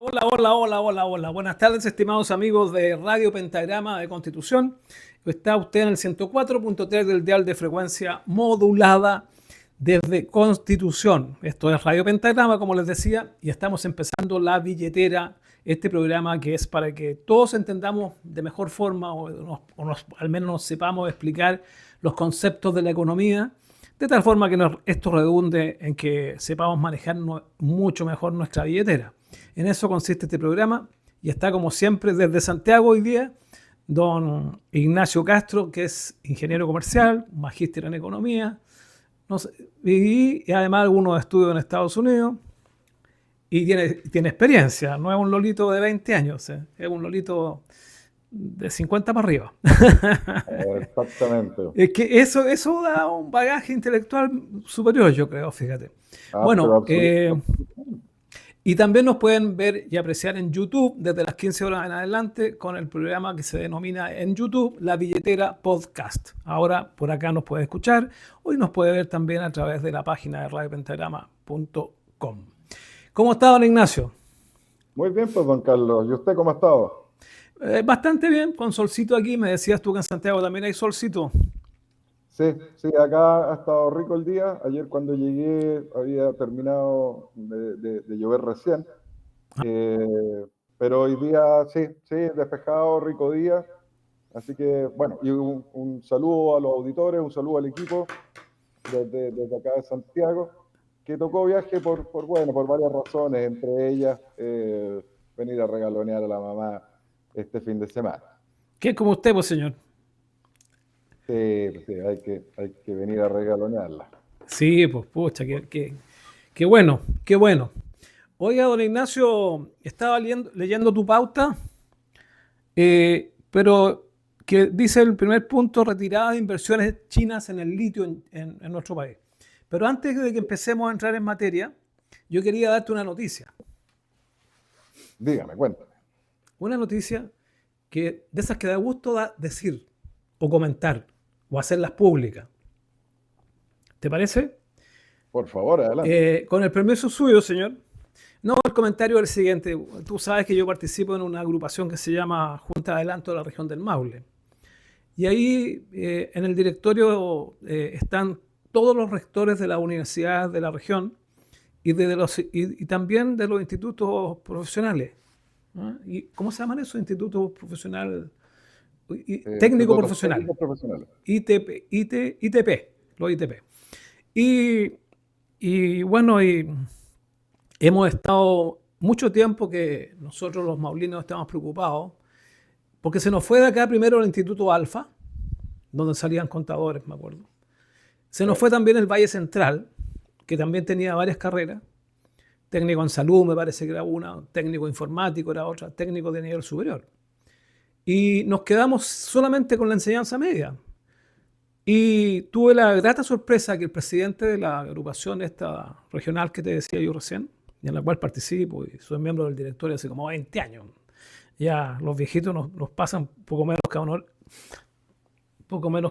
Hola, hola, hola, hola, hola. Buenas tardes, estimados amigos de Radio Pentagrama de Constitución. Está usted en el 104.3 del dial de frecuencia modulada desde Constitución. Esto es Radio Pentagrama, como les decía, y estamos empezando La Billetera, este programa que es para que todos entendamos de mejor forma al menos nos sepamos explicar los conceptos de la economía, de tal forma que esto redunde en que sepamos manejar mucho mejor nuestra billetera. En eso consiste este programa y está como siempre desde Santiago hoy día don Ignacio Castro, que es ingeniero comercial, magíster en economía, no sé, y además algunos estudios en Estados Unidos y tiene experiencia, no es un lolito de 20 años, es un lolito de 50 para arriba. Exactamente. Es que eso da un bagaje intelectual superior, yo creo, fíjate. Pero Bueno, absolutamente. y también nos pueden ver y apreciar en YouTube desde las 15 horas en adelante con el programa que se denomina en YouTube La Billetera Podcast. Ahora por acá nos puede escuchar o nos puede ver también a través de la página de radiopentagrama.com. ¿Cómo está, don Ignacio? Muy bien, pues, don Carlos. ¿Y usted cómo ha estado? Bastante bien, con solcito aquí. Me decías tú que en Santiago también hay solcito. Sí, sí, acá ha estado rico el día. Ayer cuando llegué había terminado de llover recién. Eh, pero hoy día sí, sí, despejado, rico día. Así que, bueno, y un saludo a los auditores, un saludo al equipo desde acá de Santiago, que tocó viaje bueno, por varias razones, entre ellas venir a regalonear a la mamá este fin de semana. ¿Qué es como usted, pues, señor? Sí, pues sí, hay que venir a regalonearla. Sí, pues, pucha, qué bueno, qué bueno. Oiga, don Ignacio, estaba leyendo tu pauta, pero que dice el primer punto, retirada de inversiones chinas en el litio en nuestro país. Pero antes de que empecemos a entrar en materia, yo quería darte una noticia. Dígame, cuéntame. Una noticia de esas que da gusto decir o comentar o hacerlas públicas. ¿Te parece? Por favor, adelante. Con el permiso suyo, señor. No, el comentario es el siguiente. Tú sabes que yo participo en una agrupación que se llama Junta de Adelanto de la región del Maule. Y ahí en el directorio están todos los rectores de las universidades de la región y también de los institutos profesionales. ¿No? ¿Y cómo se llaman esos institutos profesionales? Técnico Institutos profesional. técnicos profesionales. ITP, los ITP. Y, y bueno, hemos estado mucho tiempo que nosotros los maulinos estamos preocupados porque se nos fue de acá primero el Instituto Alfa, donde salían contadores, me acuerdo. Se nos fue también el Valle Central, que también tenía varias carreras. Técnico en salud, me parece que era una, técnico informático era otra, técnico de nivel superior. Y nos quedamos solamente con la enseñanza media. Y tuve la grata sorpresa que el presidente de la agrupación esta regional que te decía yo recién, y en la cual participo y soy miembro del directorio hace como 20 años. Ya los viejitos nos pasan poco menos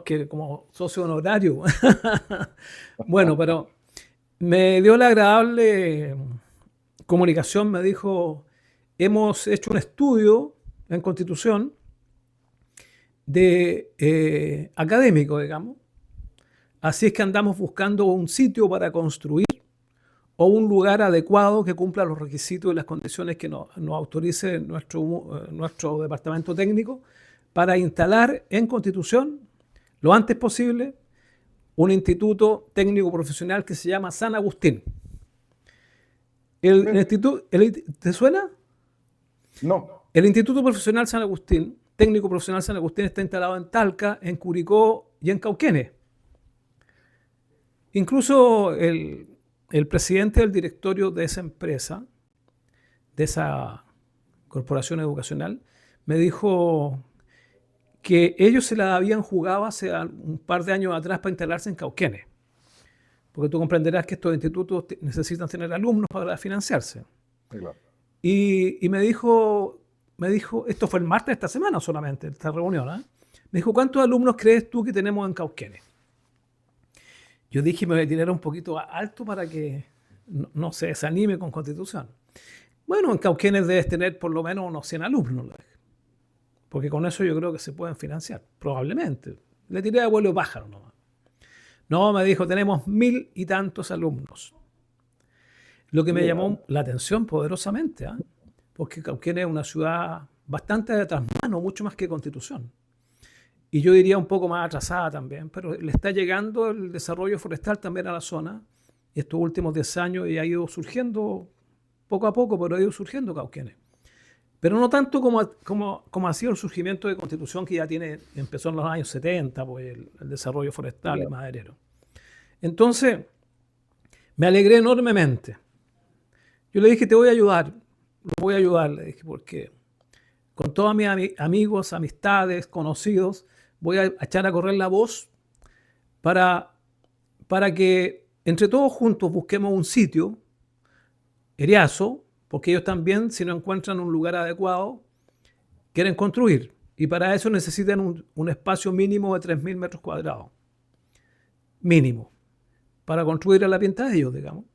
que como socio honorario. Bueno, pero me dio la agradable comunicación, me dijo, hemos hecho un estudio en Constitución de académico, digamos. Así es que andamos buscando un sitio para construir o un lugar adecuado que cumpla los requisitos y las condiciones que nos autorice nuestro departamento técnico para instalar en Constitución lo antes posible un instituto técnico profesional que se llama San Agustín. Bien. ¿Te suena? No. El Instituto Profesional San Agustín, técnico profesional San Agustín, está instalado en Talca, en Curicó y en Cauquenes. Incluso el presidente del directorio de esa empresa, de esa corporación educacional, me dijo que ellos se la habían jugado hace un par de años atrás para instalarse en Cauquenes. Porque tú comprenderás que estos institutos necesitan tener alumnos para financiarse. Sí, claro. Y me dijo, esto fue el martes de esta semana solamente, esta reunión, ¿eh? Me dijo, ¿cuántos alumnos crees tú que tenemos en Cauquenes? Yo dije, me voy a tirar un poquito alto para que no se desanime con Constitución. Bueno, en Cauquenes debes tener por lo menos unos 100 alumnos, porque con eso yo creo que se pueden financiar, probablemente. Le tiré a vuelo de pájaro nomás. No, me dijo, tenemos 1000 y tantos alumnos. Lo que me Mira, llamó la atención poderosamente, ¿ah? Porque Cauquenes es una ciudad bastante de trasmano, mucho más que Constitución. Y yo diría un poco más atrasada también, pero le está llegando el desarrollo forestal también a la zona. Y estos últimos 10 años y ha ido surgiendo poco a poco, pero ha ido surgiendo Cauquenes. Pero no tanto como ha sido el surgimiento de Constitución, que ya empezó en los años 70, pues el desarrollo forestal y mira, maderero. Entonces, me alegré enormemente. Yo le dije, te voy a ayudar, lo voy a ayudar, le dije, porque con todos mis amigos, amistades, conocidos, voy a echar a correr la voz para, para que entre todos juntos busquemos un sitio, Eriazo, porque ellos también, si no encuentran un lugar adecuado, quieren construir. Y para eso necesitan un espacio mínimo de 3000 metros cuadrados. Mínimo. Para construir a la pinta de ellos, digamos.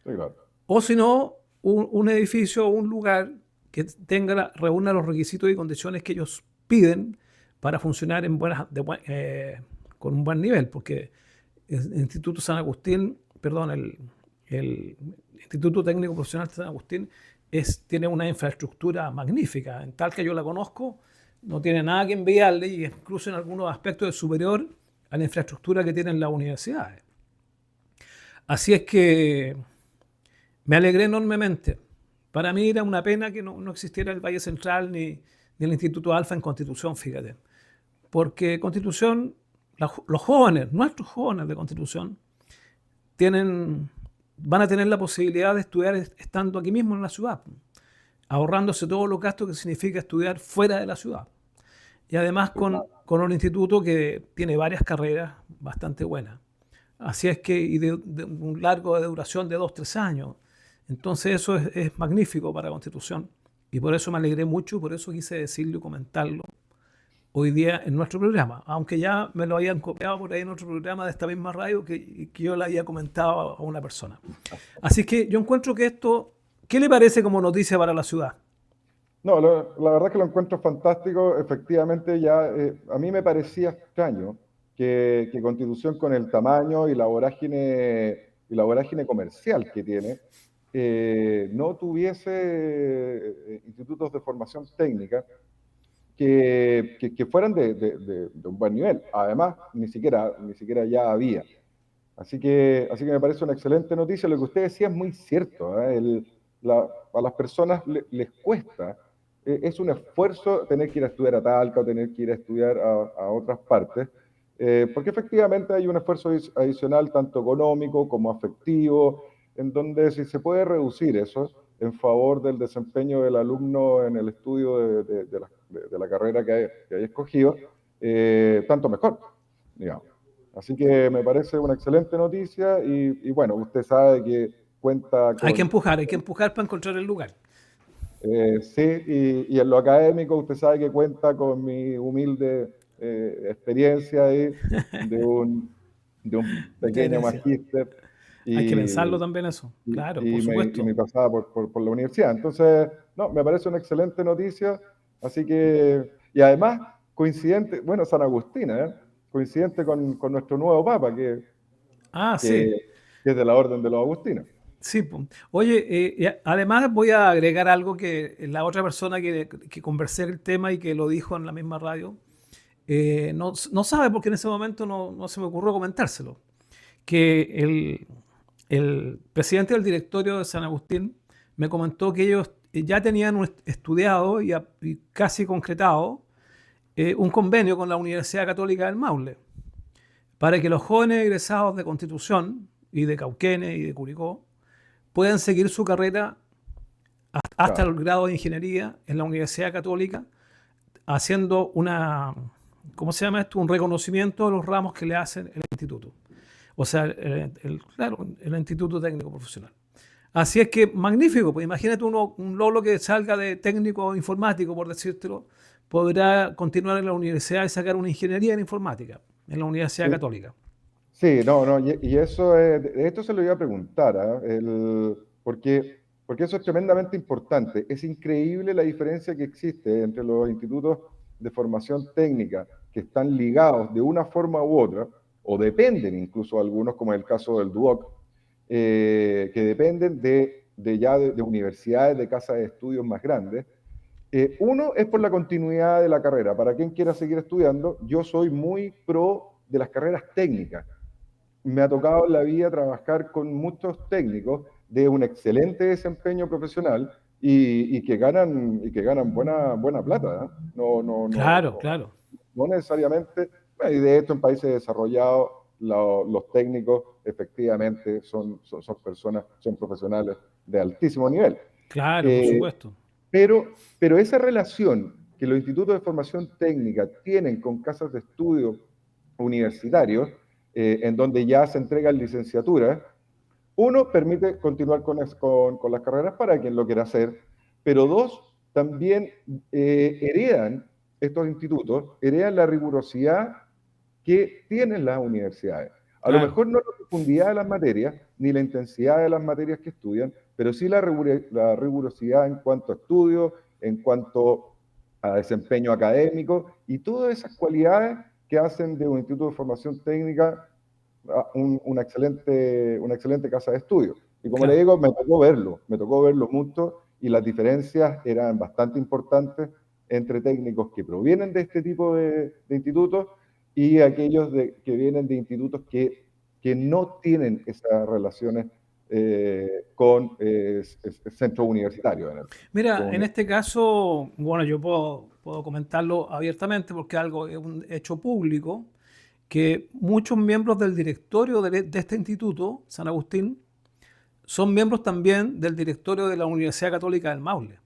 sí, claro. O si no, un edificio o un lugar que reúna los requisitos y condiciones que ellos piden para funcionar con un buen nivel, porque el Instituto San Agustín, perdón, el Instituto Técnico Profesional de San Agustín tiene una infraestructura magnífica, en tal que yo la conozco, no tiene nada que enviarle y incluso en algunos aspectos es superior a la infraestructura que tienen las universidades. Así es que me alegré enormemente. Para mí era una pena que no existiera el Valle Central ni el Instituto Alfa en Constitución, fíjate. Porque Constitución, los jóvenes, nuestros jóvenes de Constitución, van a tener la posibilidad de estudiar estando aquí mismo en la ciudad, ahorrándose todos los gastos que significa estudiar fuera de la ciudad. Y además con un instituto que tiene varias carreras bastante buenas. Así es que, y de un largo de duración de 2-3 años. Entonces eso es magnífico para Constitución. Y por eso me alegré mucho, por eso quise decirlo y comentarlo hoy día en nuestro programa. Aunque ya me lo habían copiado por ahí en otro programa de esta misma radio que yo le había comentado a una persona. Así que yo encuentro que esto, ¿qué le parece como noticia para la ciudad? No, la verdad que lo encuentro fantástico. Efectivamente, ya a mí me parecía extraño que Constitución, con el tamaño y la vorágine comercial que tiene, no tuviese institutos de formación técnica que fueran de un buen nivel. Además, ni siquiera ya había. Así que me parece una excelente noticia. Lo que usted decía es muy cierto, ¿eh? A las personas les cuesta, es un esfuerzo tener que ir a estudiar a Talca o tener que ir a estudiar a otras partes, porque efectivamente hay un esfuerzo adicional, tanto económico como afectivo, en donde si se puede reducir eso en favor del desempeño del alumno en el estudio de la carrera que haya escogido, tanto mejor, digamos. Así que me parece una excelente noticia y bueno, usted sabe que cuenta Hay con, que empujar para encontrar el lugar. sí, y en lo académico usted sabe que cuenta con mi humilde experiencia ahí de un Muchas pequeño gracias. magíster Hay que y, pensarlo también eso. Claro, por y mi supuesto. pasada por la universidad. Entonces, no, me parece una excelente noticia, así que, y además coincidente, bueno, San Agustín, ¿eh? Coincidente con nuestro nuevo Papa, Ah, que, sí. que es de la Orden de los Agustinos. Sí, po. Oye, además voy a agregar algo que la otra persona que conversé el tema y que lo dijo en la misma radio, no sabe porque en ese momento no se me ocurrió comentárselo. Que el presidente del directorio de San Agustín me comentó que ellos ya tenían estudiado y casi concretado un convenio con la Universidad Católica del Maule para que los jóvenes egresados de Constitución y de Cauquenes y de Curicó puedan seguir su carrera hasta el Claro, grado de ingeniería en la Universidad Católica, haciendo ¿cómo se llama esto? Un reconocimiento de los ramos que le hacen el instituto. O sea, claro, el Instituto Técnico Profesional. Así es que magnífico, pues imagínate un lolo que salga de técnico informático, por decírtelo, podrá continuar en la universidad y sacar una ingeniería en informática en la Universidad sí, Católica. sí, no, y eso, de esto se lo iba a preguntar, ¿ah? Porque porque eso es tremendamente importante. Es increíble la diferencia que existe entre los institutos de formación técnica que están ligados de una forma u otra, o dependen incluso algunos, como en el caso del DUOC, que dependen de universidades, de casas de estudios más grandes. Uno es por la continuidad de la carrera. Para quien quiera seguir estudiando, yo soy muy pro de las carreras técnicas. Me ha tocado en la vida trabajar con muchos técnicos de un excelente desempeño profesional y que ganan buena plata, ¿eh? Claro, claro. No necesariamente, y de hecho en países desarrollados los técnicos efectivamente son personas, son profesionales de altísimo nivel. Claro, por supuesto. Pero esa relación que los institutos de formación técnica tienen con casas de estudio universitarios, en donde ya se entregan licenciaturas, uno, permite continuar con las carreras para quien lo quiera hacer, pero dos, también heredan estos institutos, heredan la rigurosidad que tienen las universidades. A lo Claro. mejor no la profundidad de las materias, ni la intensidad de las materias que estudian, pero sí la rigurosidad en cuanto a estudio, en cuanto a desempeño académico y todas esas cualidades que hacen de un instituto de formación técnica una excelente casa de estudio. Y como le Claro. digo, me tocó verlo mucho y las diferencias eran bastante importantes entre técnicos que provienen de este tipo de institutos y aquellos que vienen de institutos que no tienen esas relaciones con centros universitarios. Mira, en este caso, bueno, yo puedo comentarlo abiertamente porque algo es un hecho público, que muchos miembros del directorio de este instituto, San Agustín, son miembros también del directorio de la Universidad Católica del Maule.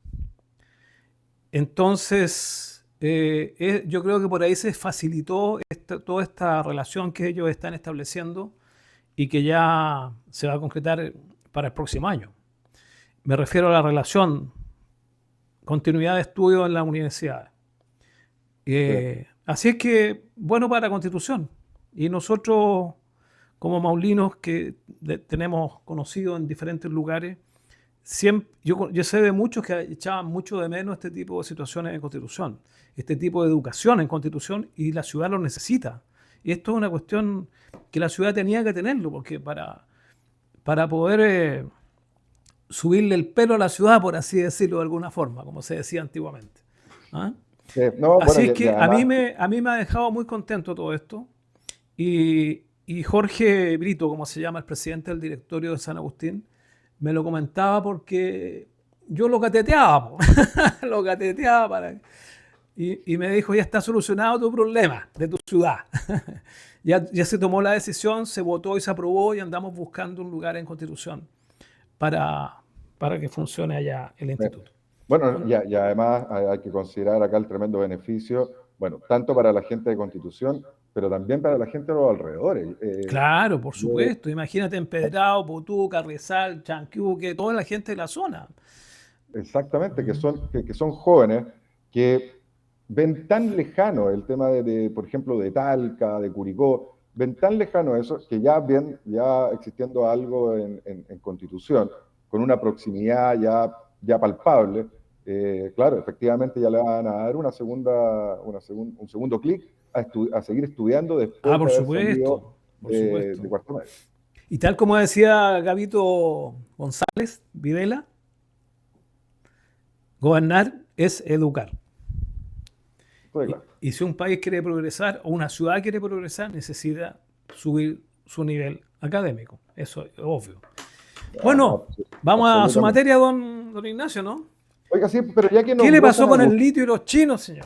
Entonces, yo creo que por ahí se facilitó toda esta relación que ellos están estableciendo y que ya se va a concretar para el próximo año. Me refiero a la relación continuidad de estudio en las universidades. Así es que, bueno para la Constitución. Y nosotros, como maulinos que tenemos conocidos en diferentes lugares, yo sé de muchos que echaban mucho de menos este tipo de situaciones en Constitución, este tipo de educación en Constitución, y la ciudad lo necesita. Y esto es una cuestión que la ciudad tenía que tenerlo, porque para poder subirle el pelo a la ciudad, por así decirlo de alguna forma, como se decía antiguamente. ¿Ah? No, Así bueno, es que además, a mí me ha dejado muy contento todo esto. Y Jorge Brito, como se llama el presidente del directorio de San Agustín, me lo comentaba porque yo lo cateteaba, lo cateteaba y me dijo, ya está solucionado tu problema de tu ciudad. Ya se tomó la decisión, se votó y se aprobó y andamos buscando un lugar en Constitución para que funcione allá el instituto. bueno, y además hay que considerar acá el tremendo beneficio, bueno, tanto para la gente de Constitución, pero también para la gente de los alrededores. Claro, por Yo- supuesto. Imagínate Empedrado, Putú, Carrizal, Chanquiuque, toda la gente de la zona. Exactamente, que son jóvenes que ven tan lejano el tema por ejemplo, de Talca, de Curicó, ven tan lejano eso que ya existiendo algo en Constitución, con una proximidad ya palpable, claro, efectivamente ya le van a dar un segundo clic a seguir estudiando Ah, después de por haber salido supuesto, por de supuesto. cuarto medio. Y tal como decía Gabito González Videla, gobernar es educar. Pues, claro. Y si un país quiere progresar o una ciudad quiere progresar, necesita subir su nivel académico. Eso es obvio. Ah, Bueno, no, vamos a su absolutamente. materia, don Ignacio, ¿no? Oiga, sí, pero ya que ¿Qué le nombró pasó San con el Agustín, litio y los chinos, señor?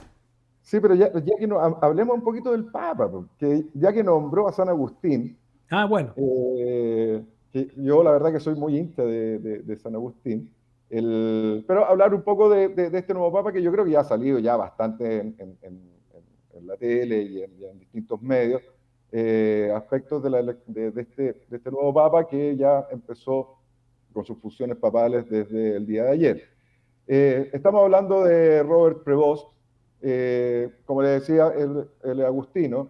sí, pero ya que no, hablemos un poquito del Papa, porque ya que nombró a San Agustín, Ah, bueno. eh, que yo la verdad que soy muy hincha de San Agustín, pero hablar un poco de este nuevo Papa que yo creo que ya ha salido ya bastante en la tele y en distintos medios, aspectos de este nuevo Papa que ya empezó con sus funciones papales desde el día de ayer. Estamos hablando de Robert Prevost, como le decía, el agustino.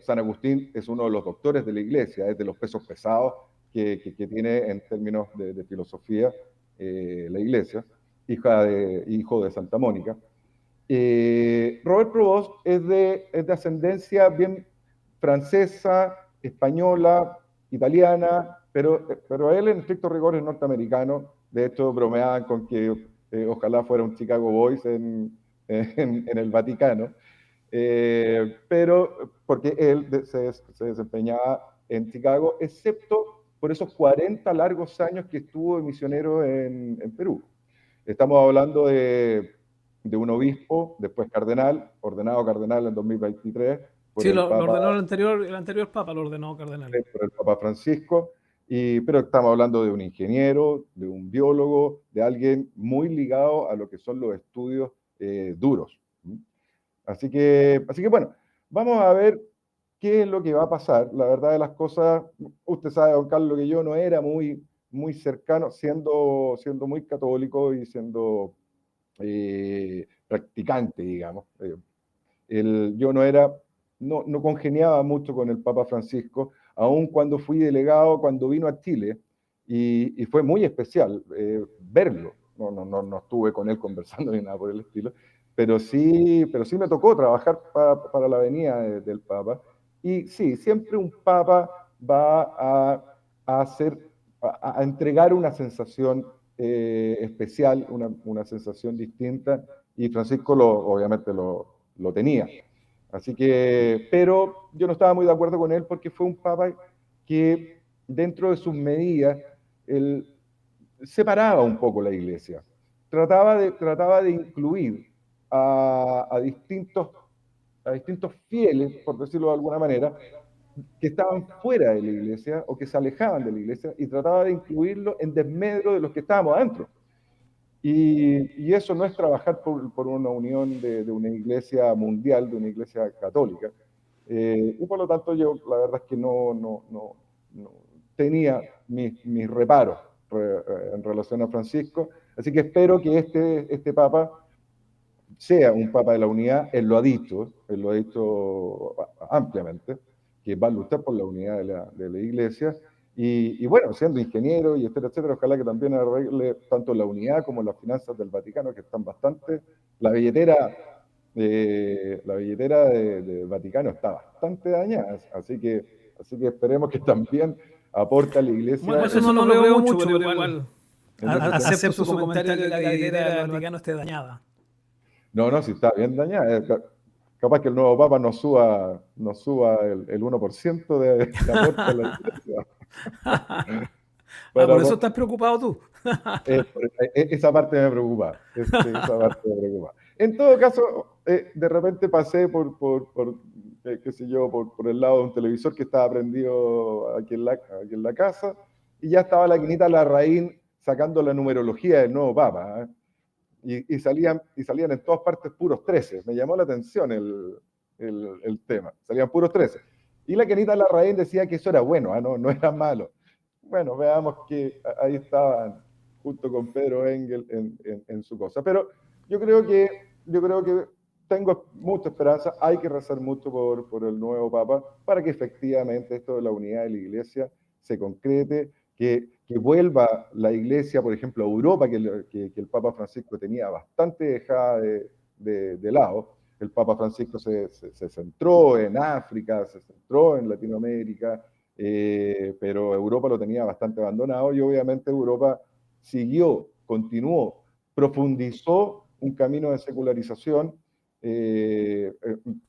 San Agustín es uno de los doctores de la iglesia, es de los pesos pesados que tiene en términos de filosofía la Iglesia, hijo de Santa Mónica. Robert Provost es de ascendencia bien francesa, española, italiana, pero él en estricto rigor es norteamericano. De hecho, bromeaban con que ojalá fuera un Chicago Boys en el Vaticano. Pero porque él se desempeñaba en Chicago, excepto por esos 40 largos años que estuvo de misionero en Perú. Estamos hablando de un obispo, después cardenal, ordenado cardenal en 2023 por Sí, el lo Papa, ordenó el anterior Papa, lo ordenó cardenal. por el Papa Francisco, pero estamos hablando de un ingeniero, de un biólogo, de alguien muy ligado a lo que son los estudios duros. Así que bueno, vamos a ver qué es lo que va a pasar. La verdad de las cosas, usted sabe, don Carlos, que yo no era muy cercano, siendo muy católico y siendo practicante, digamos. Yo no congeniaba mucho con el Papa Francisco, aun cuando fui delegado, cuando vino a Chile, y fue muy especial verlo. No estuve con él conversando ni nada por el estilo, pero sí me tocó trabajar para la venida del Papa. Y sí, siempre un Papa va a entregar una sensación especial, una sensación distinta, y Francisco obviamente lo tenía. Así que, pero yo no estaba muy de acuerdo con él porque fue un papa que dentro de sus medidas, él separaba un poco la iglesia. Trataba de incluir a distintos fieles, por decirlo de alguna manera, que estaban fuera de la iglesia o que se alejaban de la iglesia, y trataba de incluirlo en desmedro de los que estábamos adentro. Y eso no es trabajar por una unión de una iglesia mundial, de una iglesia católica. Y por lo tanto yo la verdad es que no tenía mis reparos en relación a Francisco. Así que espero que este Papa sea un Papa de la unidad. Él lo ha dicho ampliamente, que va a luchar por la unidad de la iglesia. Y bueno, siendo ingeniero y etcétera, ojalá que también arregle tanto la unidad como las finanzas del Vaticano, que están bastante. La billetera del Vaticano está bastante dañada, así que esperemos que también aporte a la iglesia. Bueno, eso no lo veo mucho, pero igual en ese tema. acepto su comentario que la billetera del Vaticano esté dañada. No, sí está bien dañada. Capaz que el nuevo Papa nos suba el 1% de aporte a la iglesia. Por eso estás preocupado tú. Esa parte me preocupa. En todo caso, de repente pasé qué sé yo, por el lado de un televisor que estaba prendido aquí en la casa, y ya estaba la Quinita Larraín sacando la numerología del nuevo Papa, ¿eh? Y salían en todas partes puros 13. Me llamó la atención el tema. Salían puros 13. Y la Quinita Larraín decía que eso era bueno, no era malo. Bueno, veamos que ahí estaban junto con Pedro Engel en su cosa. Pero yo creo que tengo mucha esperanza. Hay que rezar mucho por el nuevo Papa para que efectivamente esto de la unidad de la Iglesia se concrete, que vuelva la Iglesia, por ejemplo, a Europa, que el Papa Francisco tenía bastante dejada de lado. El Papa Francisco se centró en África, se centró en Latinoamérica, pero Europa lo tenía bastante abandonado, y obviamente Europa continuó, profundizó un camino de secularización, que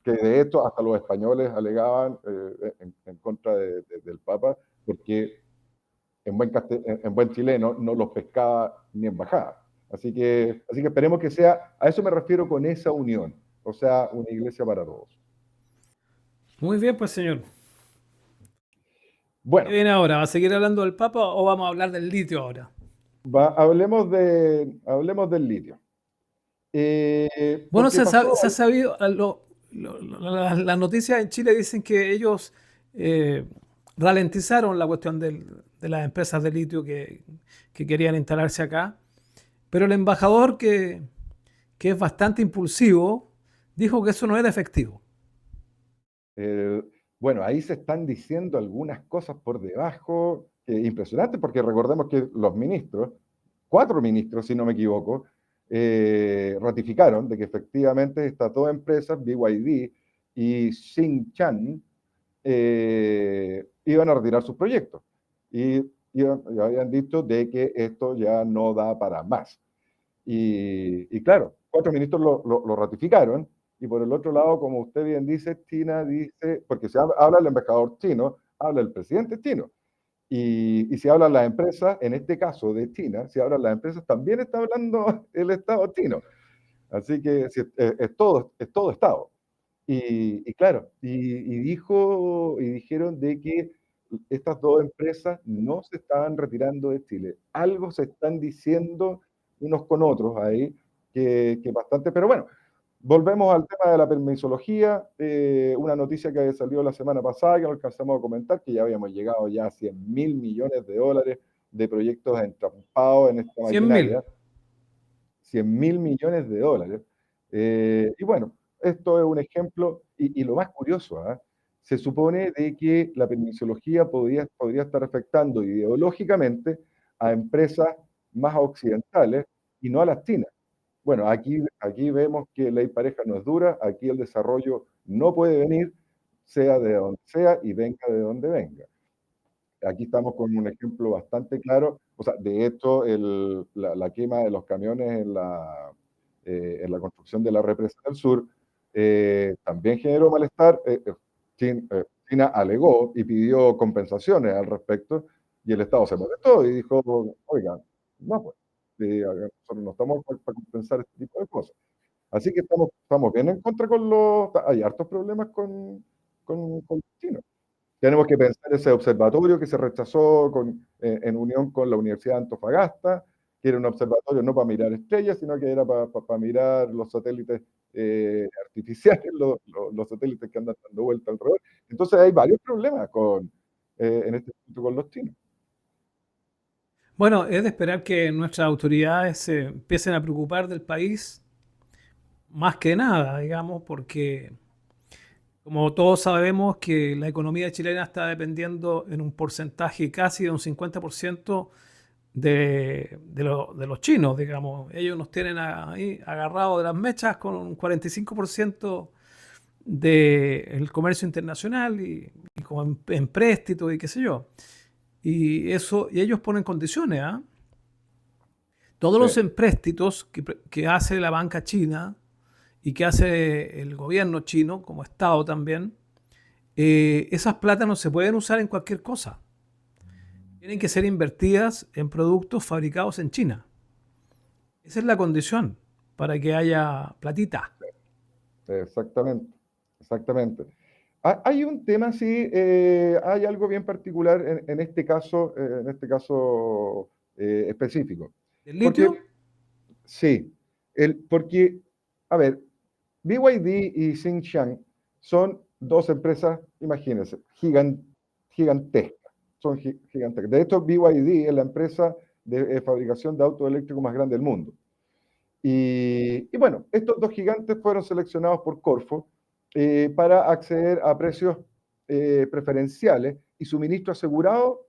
de hecho hasta los españoles alegaban en contra del Papa, porque en buen chileno no los pescaba ni embajada. Así que esperemos que sea, a eso me refiero con esa unión, o sea, una iglesia para todos. Muy bien, pues señor. Bueno, ¿Qué viene ahora? ¿Va a seguir hablando del Papa o vamos a hablar del litio ahora? hablemos del litio. Bueno, Porque pasó, se ha sabido, las noticias en Chile dicen que ellos ralentizaron la cuestión de las empresas de litio que querían instalarse acá, pero el embajador, que es bastante impulsivo, dijo que eso no era efectivo. bueno, ahí se están diciendo algunas cosas por debajo impresionante, porque recordemos que los ministros, 4 ministros, si no me equivoco, ratificaron de que efectivamente estas 2 empresas, BYD y Xinjiang, iban a retirar sus proyectos. Y habían dicho de que esto ya no da para más. Y claro, 4 ministros lo ratificaron. Y por el otro lado, como usted bien dice, China dice, porque se habla el embajador chino, habla el presidente chino. Y si hablan las empresas, en este caso de China, si hablan las empresas, también está hablando el Estado chino. Así que es todo Estado. Claro, dijeron de que estas 2 empresas no se estaban retirando de Chile. Algo se están diciendo unos con otros ahí, que bastante, pero bueno, volvemos al tema de la permisología, una noticia que salió la semana pasada, que no alcanzamos a comentar, que ya habíamos llegado ya a $100.000 millones de proyectos entrampados en esta 100.000. maquinaria. $100.000 millones. Y bueno, esto es un ejemplo, y lo más curioso, se supone de que la permisología podría estar afectando ideológicamente a empresas más occidentales y no a las chinas. Bueno, aquí vemos que ley pareja no es dura, aquí el desarrollo no puede venir, sea de donde sea y venga de donde venga. Aquí estamos con un ejemplo bastante claro. O sea, de hecho, la quema de los camiones en la construcción de la represa del sur también generó malestar. China alegó y pidió compensaciones al respecto, y el Estado se molestó y dijo, oiga, no, pues, nosotros no estamos para compensar este tipo de cosas. Así que estamos bien en contra con los... Hay hartos problemas con los chinos. Tenemos que pensar ese observatorio que se rechazó en unión con la Universidad de Antofagasta, que era un observatorio no para mirar estrellas, sino que era para mirar los satélites artificiales, los satélites que andan dando vuelta alrededor. Entonces hay varios problemas en este punto con los chinos. Bueno, es de esperar que nuestras autoridades se empiecen a preocupar del país más que nada, digamos, porque como todos sabemos que la economía chilena está dependiendo en un porcentaje casi de un 50% de los chinos, digamos. Ellos nos tienen ahí agarrados de las mechas con un 45% del comercio internacional y con empréstitos y qué sé yo. Y ellos ponen condiciones, ¿ah? Todos los Sí, empréstitos que hace la banca china y que hace el gobierno chino como Estado también, esas plata no se pueden usar en cualquier cosa. Tienen que ser invertidas en productos fabricados en China. Esa es la condición para que haya platita. exactamente, exactamente. Hay un tema, sí, hay algo bien particular en este caso específico. ¿El Porque litio? sí, porque, a ver, BYD y Xinjiang son 2 empresas, imagínense, gigantescas. Son gigantescas. De hecho, BYD es la empresa de fabricación de autos eléctricos más grande del mundo. Y bueno, estos 2 gigantes fueron seleccionados por Corfo para acceder a precios preferenciales y suministro asegurado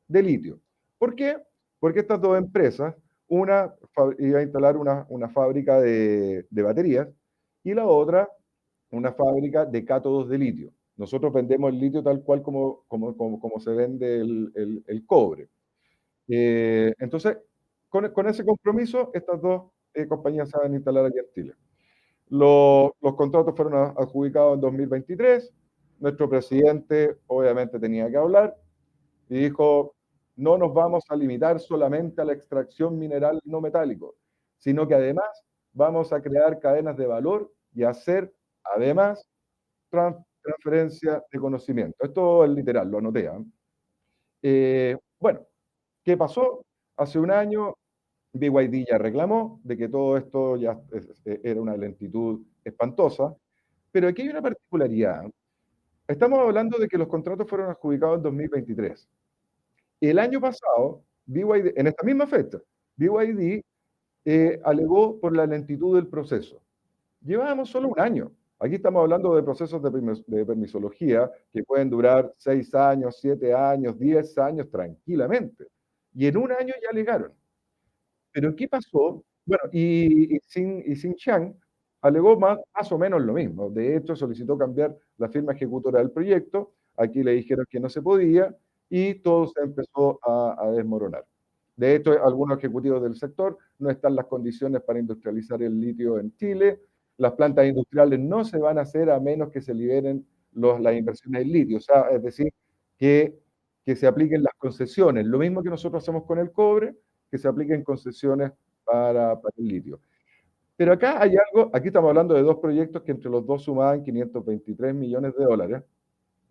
de litio. ¿Por qué? Porque estas 2 empresas, una iba a instalar una fábrica de baterías y la otra una fábrica de cátodos de litio. Nosotros vendemos el litio tal cual como se vende el cobre. Entonces, con ese compromiso, estas 2 compañías se van a instalar aquí en Chile. Los contratos fueron adjudicados en 2023. Nuestro presidente obviamente tenía que hablar y dijo, no nos vamos a limitar solamente a la extracción mineral no metálico, sino que además vamos a crear cadenas de valor y hacer además transferencia de conocimiento. Esto es literal, lo anoté. Bueno, ¿qué pasó? Hace un año BYD ya reclamó de que todo esto ya era una lentitud espantosa, pero aquí hay una particularidad. Estamos hablando de que los contratos fueron adjudicados en 2023. El año pasado, BYD, en esta misma fecha, BYD alegó por la lentitud del proceso. Llevábamos solo un año Aquí estamos hablando de procesos de permisología que pueden durar 6 años, 7 años, 10 años tranquilamente. Y en un año ya alegaron. Pero ¿qué pasó? Bueno, y Xinjiang alegó más o menos lo mismo. De hecho, solicitó cambiar la firma ejecutora del proyecto. Aquí le dijeron que no se podía y todo se empezó a desmoronar. De hecho, algunos ejecutivos del sector no están las condiciones para industrializar el litio en Chile. Las plantas industriales no se van a hacer a menos que se liberen las inversiones en litio. O sea, es decir, que se apliquen las concesiones. Lo mismo que nosotros hacemos con el cobre, que se apliquen concesiones para el litio. Pero acá hay algo, aquí estamos hablando de dos proyectos que entre los dos sumaban 523 millones de dólares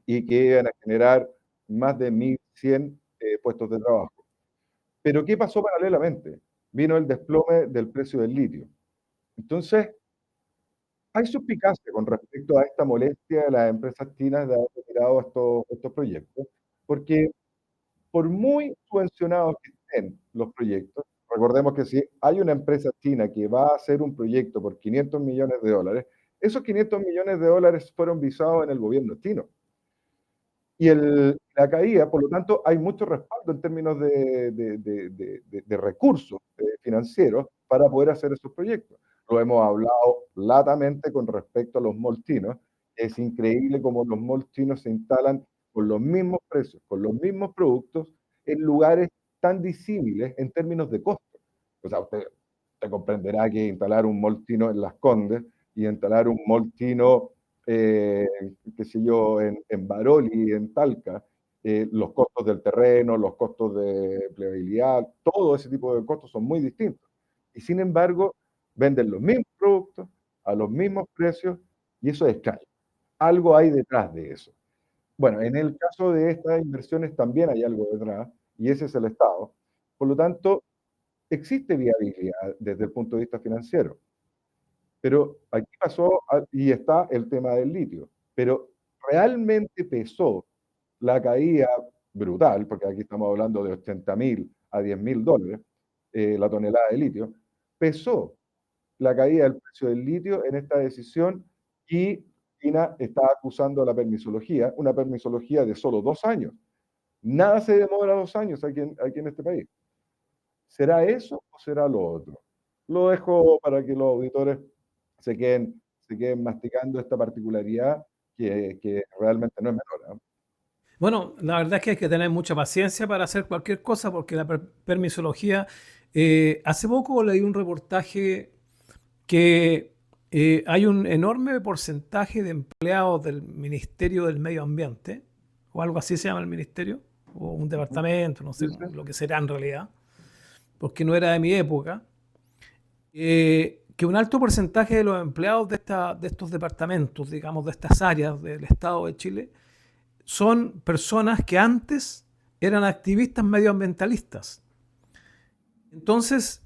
y que iban a generar más de 1.100 puestos de trabajo. Pero ¿qué pasó paralelamente? Vino el desplome del precio del litio. Entonces, hay suspicacia con respecto a esta molestia de las empresas chinas de haber retirado estos proyectos, porque por muy subvencionados que estén los proyectos, recordemos que si hay una empresa china que va a hacer un proyecto por 500 millones de dólares, esos 500 millones de dólares fueron visados en el gobierno chino. Y la caída, por lo tanto, hay mucho respaldo en términos de recursos financieros para poder hacer esos proyectos. Lo hemos hablado latamente con respecto a los malls chinos. Es increíble cómo los malls chinos se instalan con los mismos precios, con los mismos productos, en lugares tan disímiles en términos de costo. O sea, usted comprenderá que instalar un mall chino en Las Condes y instalar un mall chino qué sé yo, en Baroli, en Talca, los costos del terreno, los costos de empleabilidad, todo ese tipo de costos son muy distintos. Y sin embargo, venden los mismos productos a los mismos precios y eso es extraño. Algo hay detrás de eso. Bueno, en el caso de estas inversiones también hay algo detrás y ese es el Estado. Por lo tanto, existe viabilidad desde el punto de vista financiero. Pero aquí pasó, y está el tema del litio, pero realmente pesó la caída brutal, porque aquí estamos hablando de 80.000 a 10.000 dólares la tonelada de litio, pesó la caída del precio del litio en esta decisión y China está acusando la permisología, una permisología de solo 2 años. Nada se demora 2 años aquí en este país. ¿Será eso o será lo otro? Lo dejo para que los auditores se queden masticando esta particularidad que realmente no es menor, ¿eh? Bueno, la verdad es que hay que tener mucha paciencia para hacer cualquier cosa porque la permisología, hace poco leí un reportaje que hay un enorme porcentaje de empleados del Ministerio del Medio Ambiente, o algo así se llama el ministerio, o un departamento, no sé Sí, sí. lo que será en realidad, porque no era de mi época, que un alto porcentaje de los empleados de estos departamentos, digamos, de estas áreas del Estado de Chile, son personas que antes eran activistas medioambientalistas. Entonces,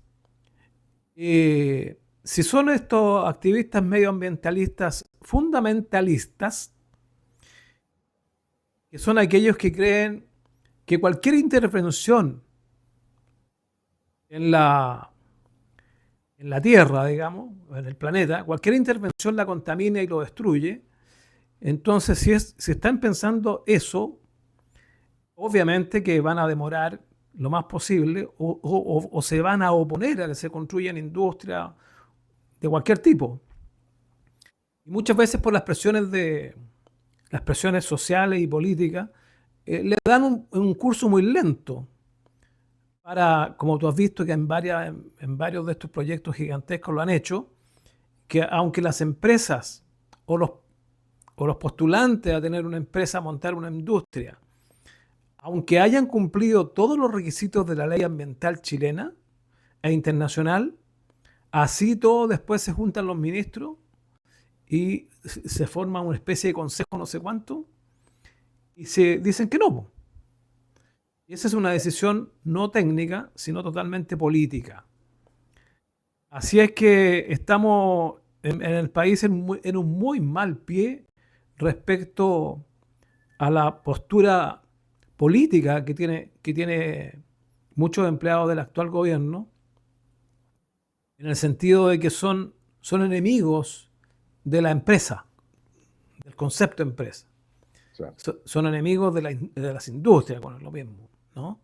si son estos activistas medioambientalistas fundamentalistas, que son aquellos que creen que cualquier intervención en la Tierra, digamos, en el planeta, cualquier intervención la contamina y lo destruye. Entonces, si están pensando eso, obviamente que van a demorar lo más posible o se van a oponer a que se construyan industrias de cualquier tipo. Y muchas veces por las presiones sociales y políticas, le dan un curso muy lento para, como tú has visto que en varios de estos proyectos gigantescos lo han hecho, que aunque las empresas o los postulantes a tener una empresa, a montar una industria, aunque hayan cumplido todos los requisitos de la ley ambiental chilena e internacional, así todo después se juntan los ministros y se forma una especie de consejo no sé cuánto y se dicen que no. Y esa es una decisión no técnica, sino totalmente política. Así es que estamos en el país en un muy mal pie respecto a la postura política que tiene muchos empleados del actual gobierno, en el sentido de que son enemigos de la empresa, concepto empresa. Sí. Son enemigos de las industrias, bueno, es lo mismo, ¿no?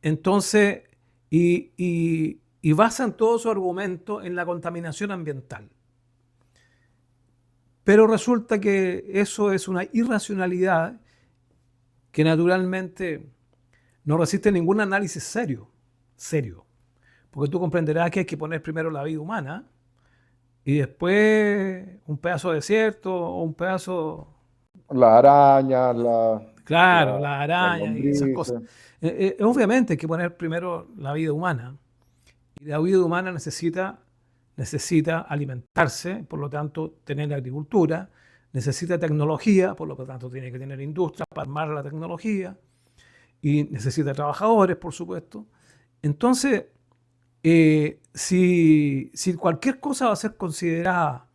Entonces, y basan todo su argumento en la contaminación ambiental. Pero resulta que eso es una irracionalidad que naturalmente no resiste ningún análisis serio. Porque tú comprenderás que hay que poner primero la vida humana y después un pedazo de desierto o un pedazo, Las arañas, claro, las las arañas y esas lombrices. cosas. Obviamente hay que poner primero la vida humana y la vida humana necesita alimentarse, por lo tanto tener agricultura, necesita tecnología, por lo tanto tiene que tener industria para armar la tecnología y necesita trabajadores, por supuesto. Entonces, si cualquier cosa va a ser considerada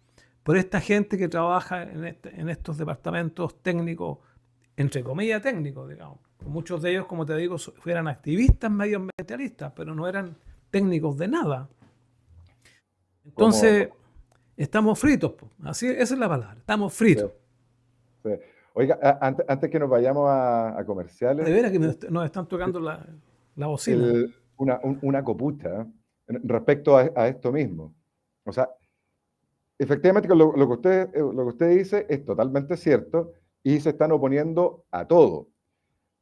por esta gente que trabaja en estos departamentos técnicos, entre comillas técnicos, digamos, muchos de ellos, como te digo, eran activistas medioambientalistas, pero no eran técnicos de nada. Entonces, estamos fritos, po. Así, esa es la palabra, estamos fritos. Sí. Oiga, antes que nos vayamos a comerciales, De veras que nos están tocando la bocina. una copucha respecto a esto mismo. O sea, efectivamente lo que usted dice es totalmente cierto y se están oponiendo a todo.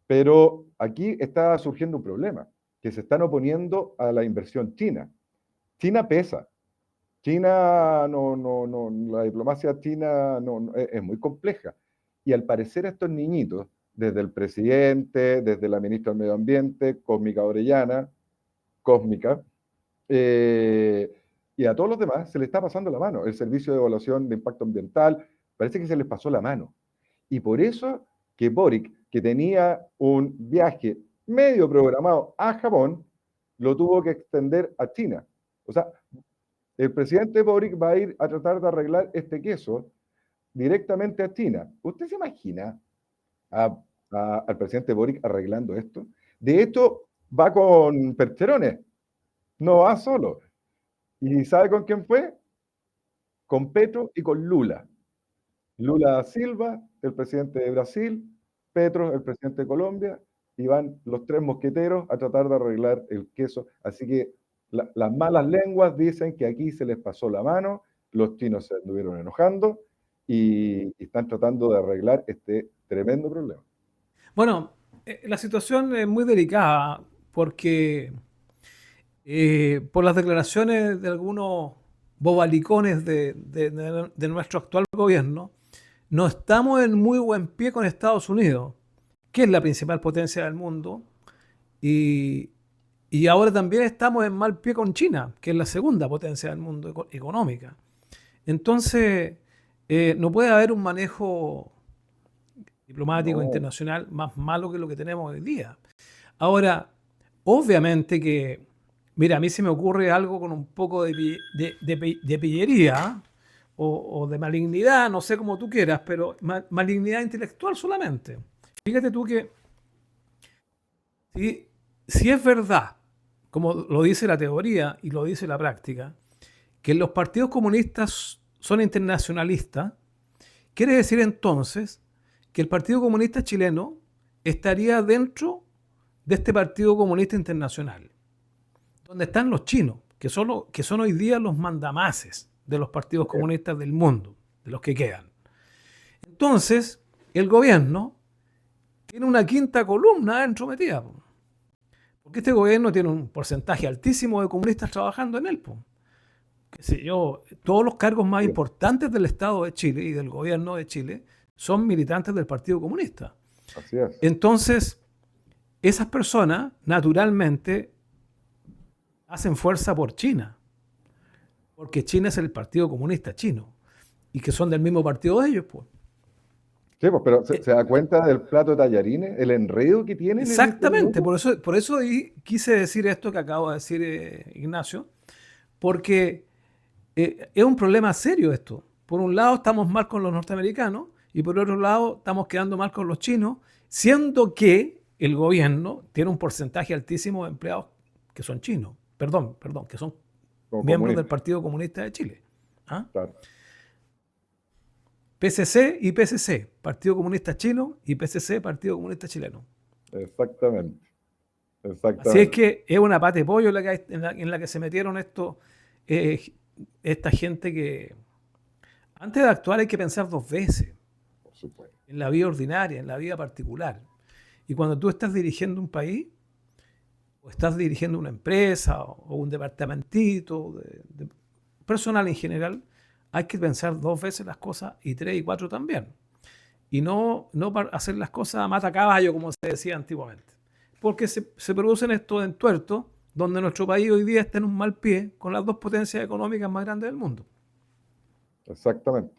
Pero aquí está surgiendo un problema, que se están oponiendo a la inversión china. China pesa. China, la diplomacia china es muy compleja. Y al parecer estos niñitos, desde el presidente, desde la ministra del Medio Ambiente, Cósmica Orellana, Cósmica, y a todos los demás se les está pasando la mano. El Servicio de Evaluación de Impacto Ambiental, parece que se les pasó la mano. Y por eso que Boric, que tenía un viaje medio programado a Japón, lo tuvo que extender a China. O sea, el presidente Boric va a ir a tratar de arreglar este queso directamente a China. ¿Usted se imagina al presidente Boric arreglando esto? De hecho, va con percherones, no va solo. ¿Y sabe con quién fue? Con Petro y con Lula. Lula da Silva, el presidente de Brasil, Petro, el presidente de Colombia, y van los tres mosqueteros a tratar de arreglar el queso. Así que las malas lenguas dicen que aquí se les pasó la mano, los chinos se estuvieron enojando y están tratando de arreglar este tremendo problema. Bueno, la situación es muy delicada porque por las declaraciones de algunos bobalicones de nuestro actual gobierno, no estamos en muy buen pie con Estados Unidos, que es la principal potencia del mundo, y ahora también estamos en mal pie con China, que es la segunda potencia del mundo económica. Entonces, no puede haber un manejo diplomático internacional más malo que lo que tenemos hoy día. Ahora, obviamente que, mira, a mí se me ocurre algo con un poco de pillería o de malignidad, no sé cómo tú quieras, pero malignidad intelectual solamente. Fíjate tú que si es verdad, como lo dice la teoría y lo dice la práctica, que los partidos comunistas son internacionalistas, quiere decir entonces que el Partido Comunista Chileno estaría dentro de este Partido Comunista Internacional, donde están los chinos, que son hoy día los mandamases de los partidos comunistas del mundo, de los que quedan. Entonces, el gobierno tiene una quinta columna dentro metida, porque este gobierno tiene un porcentaje altísimo de comunistas trabajando en él. Qué sé yo, todos los cargos más importantes del Estado de Chile y del gobierno de Chile son militantes del Partido Comunista. Así es. Entonces, esas personas naturalmente hacen fuerza por China, porque China es el Partido Comunista chino y que son del mismo partido de ellos, pues. Sí, pues, pero se da cuenta del plato de tallarines, el enredo que tienen. Exactamente, por eso quise decir esto que acabo de decir, Ignacio, porque es un problema serio esto. Por un lado estamos mal con los norteamericanos y por otro lado estamos quedando mal con los chinos, siendo que el gobierno tiene un porcentaje altísimo de empleados que son chinos, perdón, que son miembros del Partido Comunista de Chile. ¿Ah? Claro. PCC y PCC, Partido Comunista Chino, y PCC, Partido Comunista Chileno. Exactamente, Así es exactamente, que es una pata de pollo en la que se metieron eh, esta gente que antes de actuar hay que pensar dos veces, por supuesto. en la vida ordinaria, en la vida particular. Y cuando tú estás dirigiendo un país, o estás dirigiendo una empresa, o un departamentito, personal en general, hay que pensar dos veces las cosas, y tres y cuatro también. Y no hacer las cosas a mata caballo, como se decía antiguamente. Porque se producen estos entuertos donde nuestro país hoy día está en un mal pie con las dos potencias económicas más grandes del mundo. Exactamente.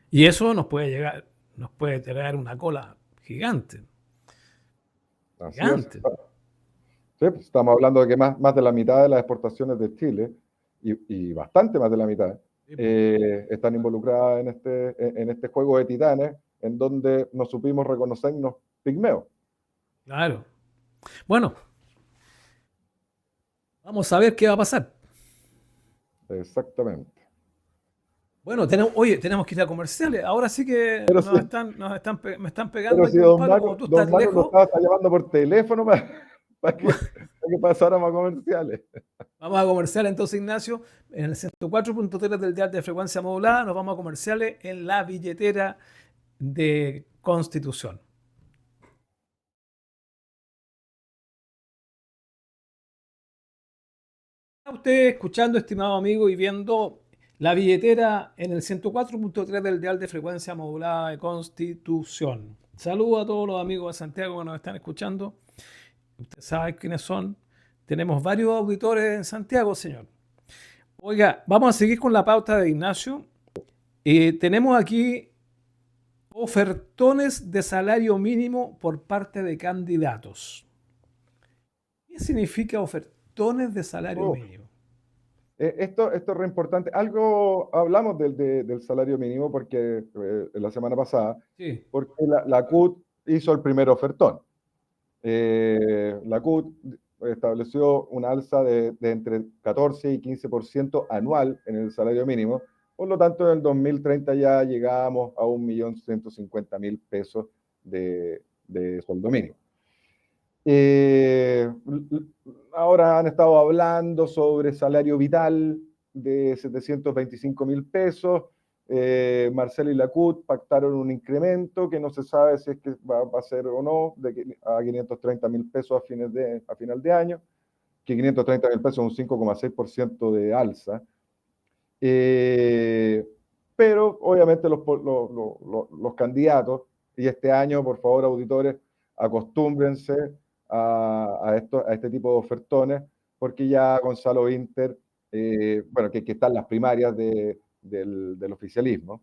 Y eso nos puede traer una cola gigante, Así es. gigante. Sí, pues, estamos hablando de que más de la mitad de las exportaciones de Chile, y bastante más de la mitad, Sí, po. están involucradas en este juego de titanes, en donde nos supimos reconocernos pigmeos. Claro. Bueno, vamos a ver qué va a pasar. Exactamente. Bueno, oye, tenemos que ir a comerciales. Ahora sí que Pero sí, me están pegando pero aquí si un palo. Como tú estás don Mario nos lejos, estaba llamando por teléfono para vamos, que pasáramos a comerciales. vamos a comerciales entonces, Ignacio. En el 104.3 del dial de frecuencia modulada, nos vamos a comerciales en la billetera de Constitución. Está usted escuchando, estimado amigo, y viendo la billetera en el 104.3 del dial de frecuencia modulada de Constitución. Saludos a todos los amigos de Santiago que nos están escuchando. Usted sabe quiénes son. Tenemos varios auditores en Santiago, señor. Oiga, vamos a seguir con la pauta de Ignacio. Tenemos aquí ofertones de salario mínimo por parte de candidatos. ¿Qué significa ofertones de salario Uf, mínimo? esto es re importante. Algo hablamos del salario mínimo porque la semana pasada, Sí, porque la CUT hizo el primer ofertón. La CUT estableció una alza de entre 14 y 15% anual en el salario mínimo. Por lo tanto, en el 2030 ya llegamos a 1.150.000 pesos de sueldo mínimo. Eh, Ahora han estado hablando sobre salario vital de 725.000 pesos. Marcelo y la CUT pactaron un incremento que no se sabe si es que va a ser o no, a 530.000 pesos a final de año, que 530.000 pesos es un 5,6% de alza. Eh, pero obviamente los candidatos, y este año, por favor, auditores, acostúmbrense a este tipo de ofertones, porque ya Gonzalo Inter, bueno, que están las primarias del oficialismo,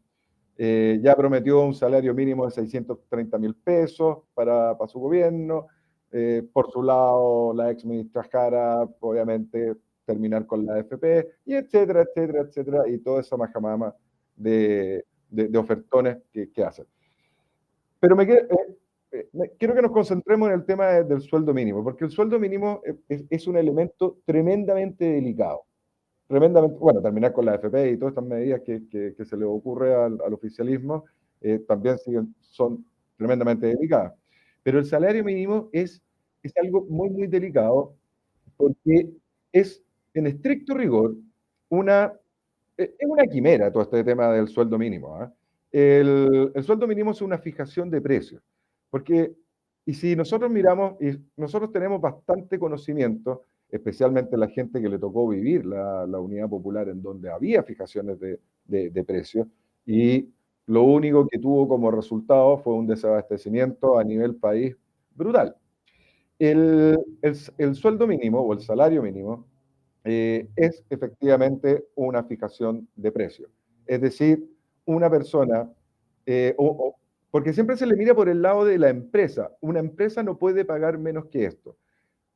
ya prometió un salario mínimo de 630.000 pesos para su gobierno. Por su lado, la ex ministra Jara, obviamente, terminar con la AFP, y etcétera, etcétera, etcétera, y toda esa majamama de ofertones que hacen. Pero quiero que nos concentremos en el tema del sueldo mínimo, porque el sueldo mínimo es un elemento tremendamente delicado. Tremendamente, bueno, terminar con la AFP y todas estas medidas que se le ocurre al oficialismo también son tremendamente delicadas. Pero el salario mínimo es algo muy, muy delicado porque es, en estricto rigor, es una quimera todo este tema del sueldo mínimo. ¿Eh? El sueldo mínimo es una fijación de precios, porque, y si nosotros miramos, y nosotros tenemos bastante conocimiento, especialmente la gente que le tocó vivir la Unidad Popular en donde había fijaciones de precios, y lo único que tuvo como resultado fue un desabastecimiento a nivel país brutal. El sueldo mínimo o el salario mínimo es efectivamente una fijación de precio. Es decir, una persona, porque siempre se le mira por el lado de la empresa. Una empresa no puede pagar menos que esto.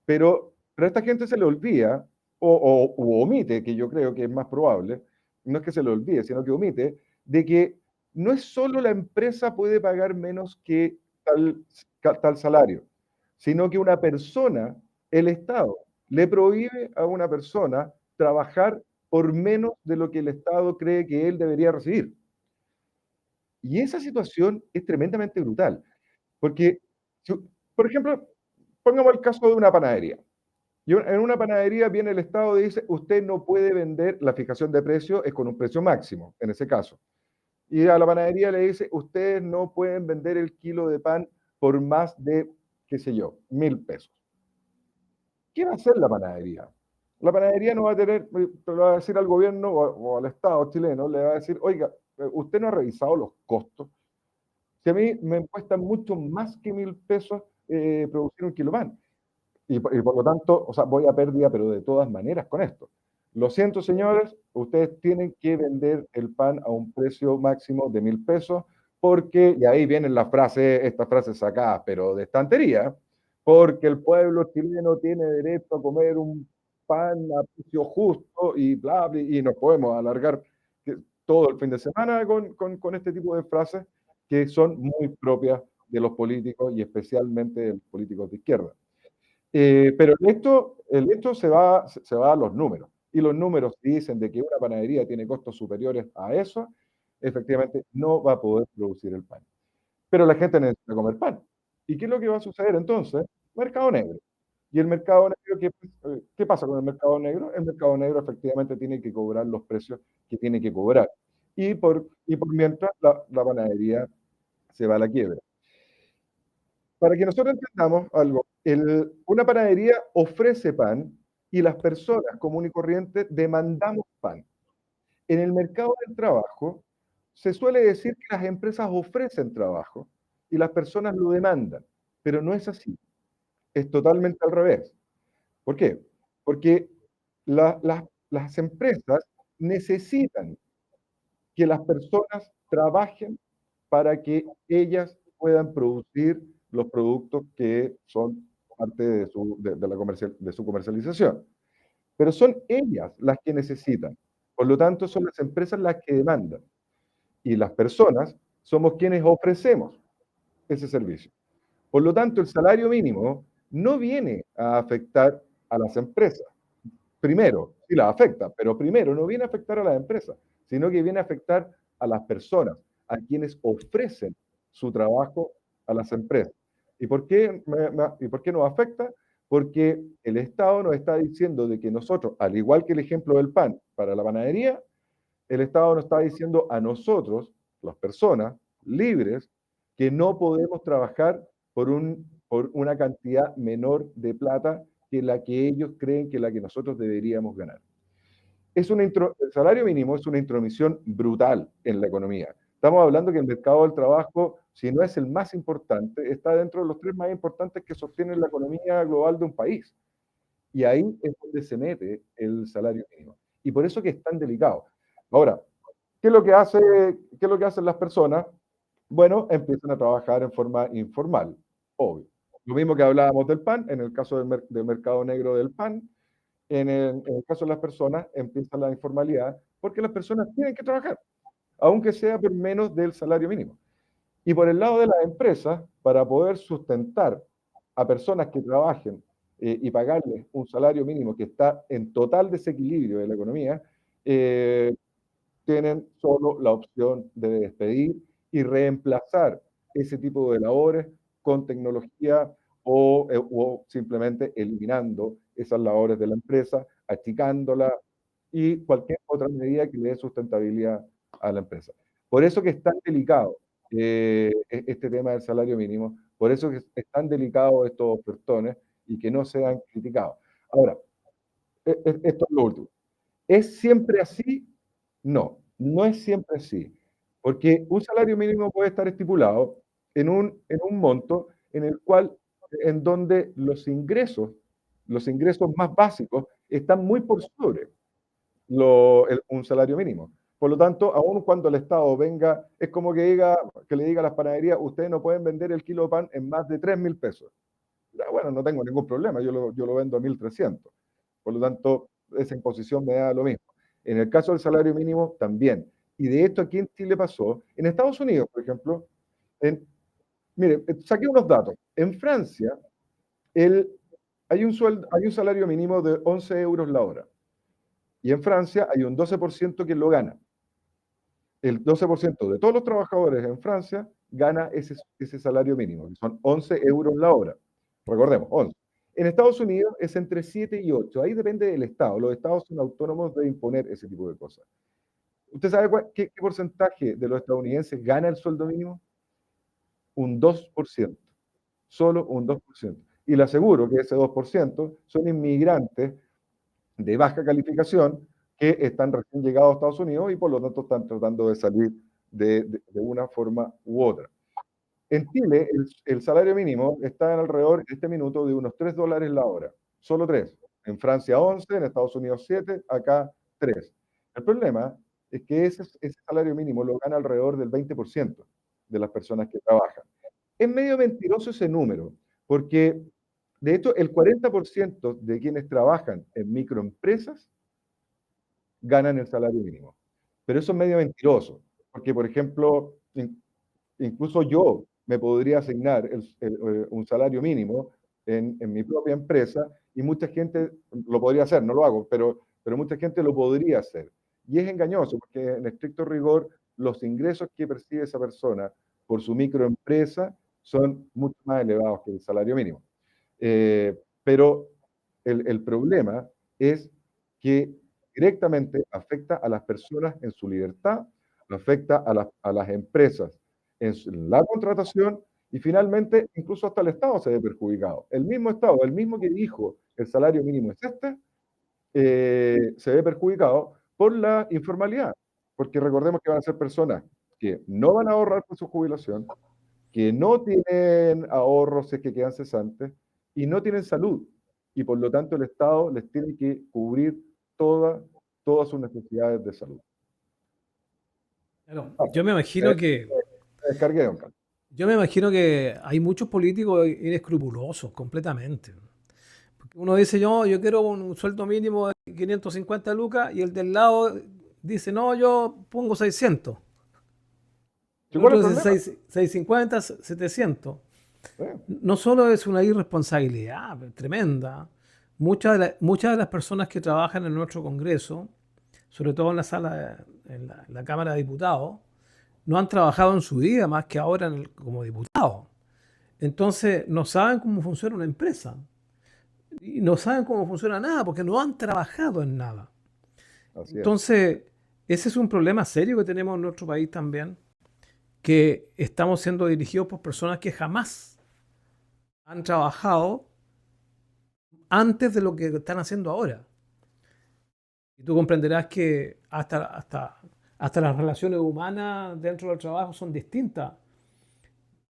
Pero a esta gente se le olvida, o omite, que yo creo que es más probable, no es que se le olvide, sino que omite, de que no es solo la empresa puede pagar menos que tal salario, sino que una persona, el Estado, le prohíbe a una persona trabajar por menos de lo que el Estado cree que él debería recibir. Y esa situación es tremendamente brutal, porque, por ejemplo, pongamos el caso de una panadería. En una panadería viene el Estado y dice, usted no puede vender, la fijación de precio es con un precio máximo, en ese caso. Y a la panadería le dice, ustedes no pueden vender el kilo de pan por más de, qué sé yo, 1.000 pesos. ¿Qué va a hacer la panadería? La panadería no va a tener, le va a decir al gobierno o al Estado chileno, le va a decir, oiga, usted no ha revisado los costos. Si a mí me cuesta mucho más que 1.000 pesos producir un kilo de pan. Y por lo tanto, o sea, voy a pérdida, pero de todas maneras con esto. Lo siento, señores, ustedes tienen que vender el pan a un precio máximo de 1.000 pesos, porque, y ahí vienen las frases, estas frases sacadas, pero de estantería, porque el pueblo chileno tiene derecho a comer un pan a precio justo y bla, bla, y nos podemos alargar todo el fin de semana con este tipo de frases que son muy propias de los políticos y especialmente de los políticos de izquierda. Pero el hecho se va a los números. Y los números dicen de que una panadería tiene costos superiores a eso, efectivamente no va a poder producir el pan. Pero la gente necesita comer pan. ¿Y qué es lo que va a suceder entonces? Mercado negro. Y el mercado negro, ¿qué pasa con el mercado negro? El mercado negro efectivamente tiene que cobrar los precios que tiene que cobrar. Y por mientras la panadería se va a la quiebra. Para que nosotros entendamos algo, una panadería ofrece pan y las personas comunes y corrientes demandamos pan. En el mercado del trabajo se suele decir que las empresas ofrecen trabajo y las personas lo demandan, pero no es así. Es totalmente al revés. ¿Por qué? Porque las empresas necesitan que las personas trabajen para que ellas puedan producir los productos que son parte de su comercialización. Pero son ellas las que necesitan. Por lo tanto, son las empresas las que demandan. Y las personas somos quienes ofrecemos ese servicio. Por lo tanto, el salario mínimo no viene a afectar a las empresas. Primero, sí las afecta, pero primero no viene a afectar a las empresas, sino que viene a afectar a las personas, a quienes ofrecen su trabajo a las empresas. ¿Y por qué, y por qué nos afecta? Porque el Estado nos está diciendo de que nosotros, al igual que el ejemplo del pan para la panadería, el Estado nos está diciendo a nosotros, las personas libres, que no podemos trabajar por una cantidad menor de plata que la que ellos creen que la que nosotros deberíamos ganar. El salario mínimo es una intromisión brutal en la economía. Estamos hablando que el mercado del trabajo, si no es el más importante, está dentro de los 3 más importantes que sostienen la economía global de un país. Y ahí es donde se mete el salario mínimo. Y por eso que es tan delicado. Ahora, ¿qué es lo que hacen las personas? Bueno, empiezan a trabajar en forma informal, obvio. Lo mismo que hablábamos del pan, en el caso del mercado negro del pan, en el caso de las personas empieza la informalidad porque las personas tienen que trabajar, aunque sea por menos del salario mínimo. Y por el lado de las empresas, para poder sustentar a personas que trabajen y pagarles un salario mínimo que está en total desequilibrio de la economía, tienen solo la opción de despedir y reemplazar ese tipo de labores con tecnología o simplemente eliminando esas labores de la empresa, achicándola y cualquier otra medida que le dé sustentabilidad a la empresa. Por eso que es tan delicado este tema del salario mínimo, por eso que es tan delicado estos ofertones y que no sean criticados. Ahora, esto es lo último. ¿Es siempre así? No, no es siempre así, porque un salario mínimo puede estar estipulado en un monto en donde los ingresos más básicos están muy por sobre un salario mínimo. Por lo tanto, aun cuando el Estado venga, es como que le diga a las panaderías, ustedes no pueden vender el kilo de pan en más de 3.000 pesos. Bueno, no tengo ningún problema, yo lo vendo a 1.300. Por lo tanto, esa imposición me da lo mismo. En el caso del salario mínimo, también. Y de esto aquí en Chile pasó. En Estados Unidos, por ejemplo, mire, saqué unos datos. En Francia, hay un salario mínimo de 11 euros la hora. Y en Francia hay un 12% que lo gana. el 12% de todos los trabajadores en Francia gana ese salario mínimo, que son 11 euros la hora. Recordemos, 11. En Estados Unidos es entre 7 y 8. Ahí depende del estado. Los estados son autónomos de imponer ese tipo de cosas. ¿Usted sabe qué porcentaje de los estadounidenses gana el sueldo mínimo? Un 2%. Solo un 2%. Y le aseguro que ese 2% son inmigrantes de baja calificación que están recién llegados a Estados Unidos y por lo tanto están tratando de salir de una forma u otra. En Chile, el salario mínimo está en alrededor, en este minuto, de unos $3 la hora. Solo 3. En Francia 11, en Estados Unidos 7, acá 3. El problema es que ese salario mínimo lo gana alrededor del 20% de las personas que trabajan. Es medio mentiroso ese número, porque de hecho el 40% de quienes trabajan en microempresas ganan el salario mínimo. Pero eso es medio mentiroso, porque por ejemplo, incluso yo me podría asignar un salario mínimo en mi propia empresa y mucha gente lo podría hacer, no lo hago, pero mucha gente lo podría hacer. Y es engañoso, porque en estricto rigor los ingresos que percibe esa persona por su microempresa son mucho más elevados que el salario mínimo. Pero el problema es que directamente afecta a las personas en su libertad, afecta a las empresas en la contratación y finalmente incluso hasta el Estado se ve perjudicado. El mismo Estado, el mismo que dijo el salario mínimo es se ve perjudicado por la informalidad, porque recordemos que van a ser personas que no van a ahorrar por su jubilación, que no tienen ahorros si es que quedan cesantes y no tienen salud. Y por lo tanto el Estado les tiene que cubrir todas sus necesidades de salud. Claro, yo me imagino que Descargué, don Carlos. Yo me imagino que hay muchos políticos inescrupulosos completamente. Porque uno dice, yo quiero un sueldo mínimo de 550 lucas y el del lado dice, no, yo pongo 600. El ¿Cuál es otro el dice problema? 650, 700. ¿Eh? No solo es una irresponsabilidad tremenda, muchas de las personas que trabajan en nuestro Congreso, sobre todo en la sala, en la Cámara de Diputados, no han trabajado en su vida más que ahora como diputados. Entonces no saben cómo funciona una empresa y no saben cómo funciona nada porque no han trabajado en nada. Así es. Entonces, ese es un problema serio que tenemos en nuestro país también, que estamos siendo dirigidos por personas que jamás han trabajado antes de lo que están haciendo ahora. Y tú comprenderás que hasta las relaciones humanas dentro del trabajo son distintas,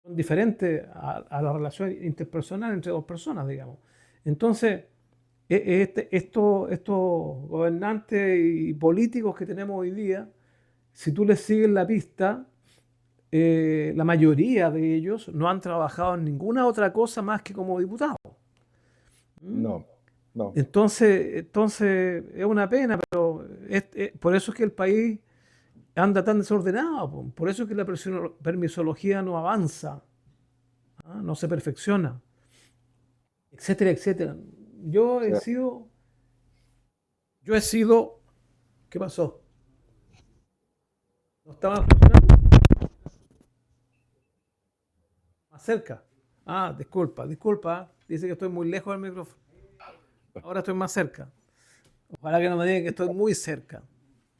son diferentes a la relación interpersonal entre dos personas, digamos. Entonces, estos gobernantes y políticos que tenemos hoy día, si tú les sigues la pista, la mayoría de ellos no han trabajado en ninguna otra cosa más que como diputados. No, no. Entonces es una pena, pero por eso es que el país anda tan desordenado, por eso es que la permisología no avanza, no se perfecciona, etcétera, etcétera. Yo he Sí. sido, yo he sido, ¿qué pasó? ¿No estaba funcionando? Más cerca. Disculpa. Dice que estoy muy lejos del micrófono. Ahora estoy más cerca. Ojalá que no me digan que estoy muy cerca.